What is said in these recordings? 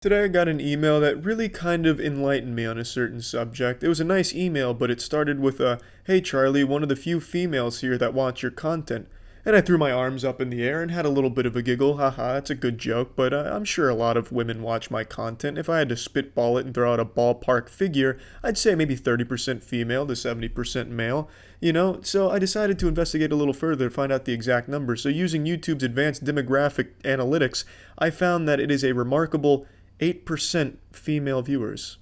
Today I got an email that really kind of enlightened me on a certain subject. It was a nice email, but it started with a, "Hey Charlie, one of the few females here that watch your content." And I threw my arms up in the air and had a little bit of a giggle. Haha, it's a good joke, but I'm sure a lot of women watch my content. If I had to spitball it and throw out a ballpark figure, I'd say maybe 30% female to 70% male. So I decided to investigate a little further to find out the exact number. So using YouTube's advanced demographic analytics, I found that it is a remarkable 8% female viewers.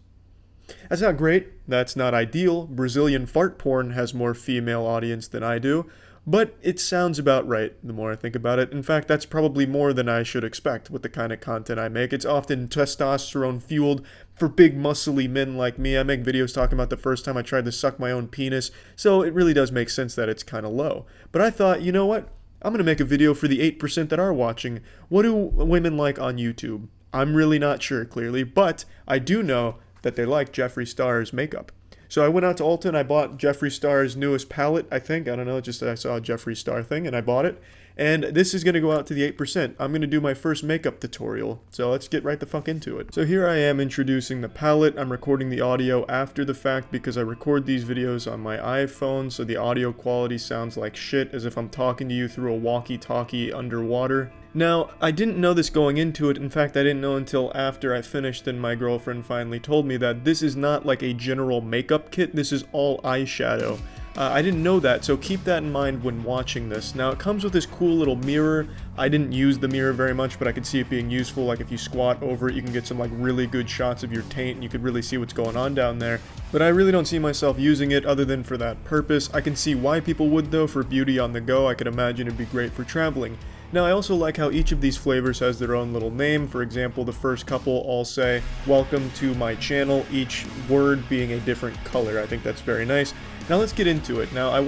That's not great, that's not ideal. Brazilian fart porn has more female audience than I do, but it sounds about right the more I think about it. In fact, that's probably more than I should expect with the kind of content I make. It's often testosterone fueled for big muscly men like me. I make videos talking about the first time I tried to suck my own penis, so it really does make sense that it's kind of low. But I thought, you know what? I'm going to make a video for the 8% that are watching. What do women like on YouTube? I'm really not sure, clearly, but I do know that they like Jeffree Star's makeup. So I went out to Ulta and I bought Jeffree Star's newest palette, I think. I don't know, just I saw a Jeffree Star thing and I bought it. And this is going to go out to the 8%. I'm going to do my first makeup tutorial. So let's get right the fuck into it. So here I am introducing the palette. I'm recording the audio after the fact because I record these videos on my iPhone. So the audio quality sounds like shit, as if I'm talking to you through a walkie-talkie underwater. Now, I didn't know this going into it. In fact, I didn't know until after I finished and my girlfriend finally told me that this is not like a general makeup kit. This is all eyeshadow. I didn't know that, so keep that in mind when watching this. Now, it comes with this cool little mirror. I didn't use the mirror very much, but I could see it being useful. Like, if you squat over it, you can get some, like, really good shots of your taint, and you could really see what's going on down there. But I really don't see myself using it other than for that purpose. I can see why people would, though. For beauty on the go, I could imagine it'd be great for traveling. Now, I also like how each of these flavors has their own little name. For example, the first couple all say, "Welcome to my channel," each word being a different color. I think that's very nice. Now let's get into it. Now, I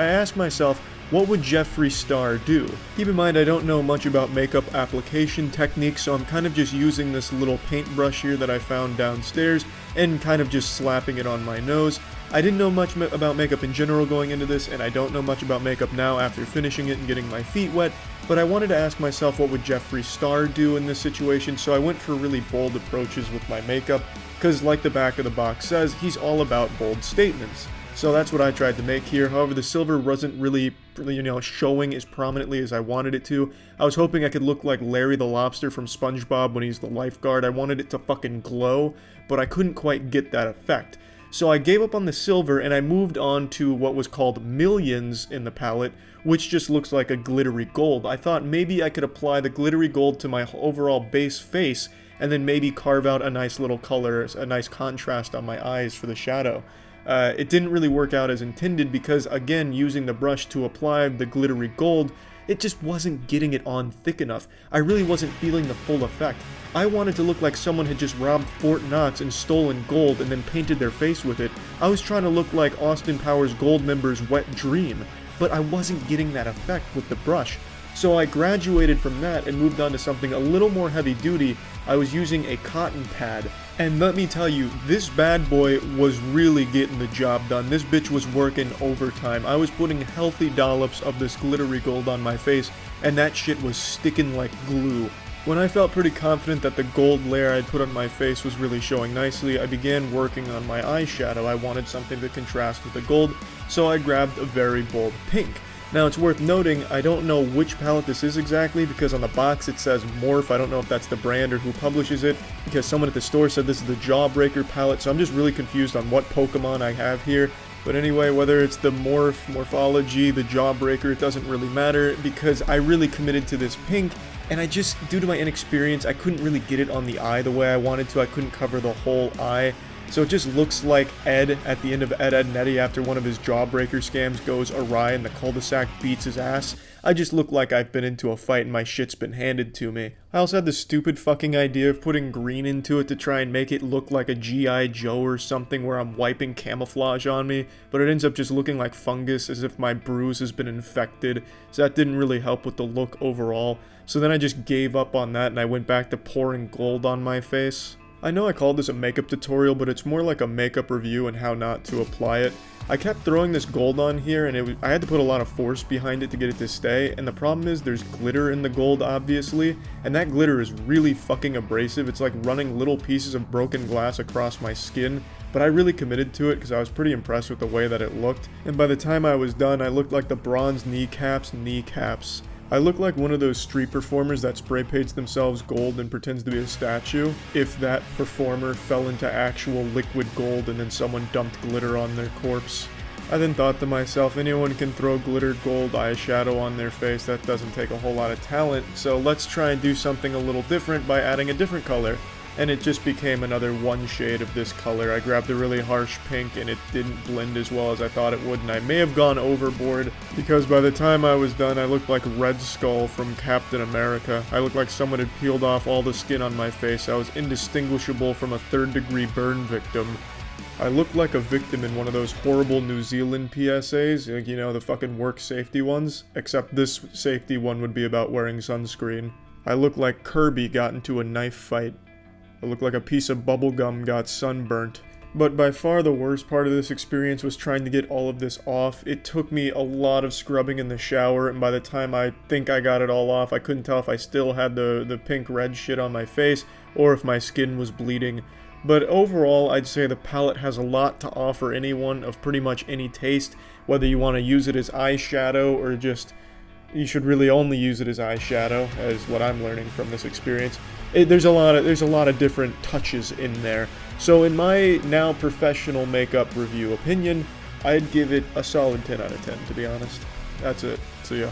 asked myself, what would Jeffree Star do? Keep in mind, I don't know much about makeup application techniques, so I'm kind of just using this little paintbrush here that I found downstairs and kind of just slapping it on my nose. I didn't know much about makeup in general going into this, and I don't know much about makeup now after finishing it and getting my feet wet, but I wanted to ask myself what would Jeffree Star do in this situation, so I went for really bold approaches with my makeup, because like the back of the box says, he's all about bold statements. So that's what I tried to make here. However, the silver wasn't really, showing as prominently as I wanted it to. I was hoping I could look like Larry the Lobster from SpongeBob when he's the lifeguard. I wanted it to fucking glow, but I couldn't quite get that effect. So I gave up on the silver and I moved on to what was called Millions in the palette, which just looks like a glittery gold. I thought maybe I could apply the glittery gold to my overall base face and then maybe carve out a nice little color, a nice contrast on my eyes for the shadow. It didn't really work out as intended because, again, using the brush to apply the glittery gold, it just wasn't getting it on thick enough. I really wasn't feeling the full effect. I wanted to look like someone had just robbed Fort Knox and stolen gold and then painted their face with it. I was trying to look like Austin Powers Goldmember's wet dream, but I wasn't getting that effect with the brush. So I graduated from that and moved on to something a little more heavy duty. I was using a cotton pad. And let me tell you, this bad boy was really getting the job done. This bitch was working overtime. I was putting healthy dollops of this glittery gold on my face, and that shit was sticking like glue. When I felt pretty confident that the gold layer I'd put on my face was really showing nicely, I began working on my eyeshadow. I wanted something to contrast with the gold, so I grabbed a very bold pink. Now, it's worth noting, I don't know which palette this is exactly, because on the box it says Morph. I don't know if that's the brand or who publishes it, because someone at the store said this is the Jawbreaker palette, so I'm just really confused on what Pokemon I have here. But anyway, whether it's the Morphology, the Jawbreaker, it doesn't really matter, because I really committed to this pink, and I just, due to my inexperience, I couldn't really get it on the eye the way I wanted to. I couldn't cover the whole eye. So it just looks like Ed at the end of Ed, Edd n Eddy after one of his Jawbreaker scams goes awry and the cul-de-sac beats his ass. I just look like I've been into a fight and my shit's been handed to me. I also had the stupid fucking idea of putting green into it to try and make it look like a G.I. Joe or something where I'm wiping camouflage on me, but it ends up just looking like fungus as if my bruise has been infected, so that didn't really help with the look overall. So then I just gave up on that and I went back to pouring gold on my face. I know I called this a makeup tutorial, but it's more like a makeup review and how not to apply it. I kept throwing this gold on here, and I had to put a lot of force behind it to get it to stay, and the problem is there's glitter in the gold, obviously, and that glitter is really fucking abrasive. It's like running little pieces of broken glass across my skin, but I really committed to it because I was pretty impressed with the way that it looked, and by the time I was done, I looked like the bronze kneecaps. I look like one of those street performers that spray paints themselves gold and pretends to be a statue, if that performer fell into actual liquid gold and then someone dumped glitter on their corpse. I then thought to myself, anyone can throw glittered gold eyeshadow on their face, that doesn't take a whole lot of talent, so let's try and do something a little different by adding a different color. And it just became another one shade of this color. I grabbed a really harsh pink and it didn't blend as well as I thought it would, and I may have gone overboard because by the time I was done I looked like Red Skull from Captain America. I looked like someone had peeled off all the skin on my face. I was indistinguishable from a third-degree burn victim. I looked like a victim in one of those horrible New Zealand PSAs, like, you know, the fucking work safety ones, except this safety one would be about wearing sunscreen. I looked like Kirby got into a knife fight. I looked like a piece of bubblegum got sunburnt. But by far the worst part of this experience was trying to get all of this off. It took me a lot of scrubbing in the shower, and by the time I think I got it all off, I couldn't tell if I still had the pink-red shit on my face, or if my skin was bleeding. But overall, I'd say the palette has a lot to offer anyone of pretty much any taste, whether you want to use it as eyeshadow or just... You should really only use it as eyeshadow, as what I'm learning from this experience. There's a lot of different touches in there. So in my now professional makeup review opinion, I'd give it a solid 10 out of 10, to be honest. That's it. See ya.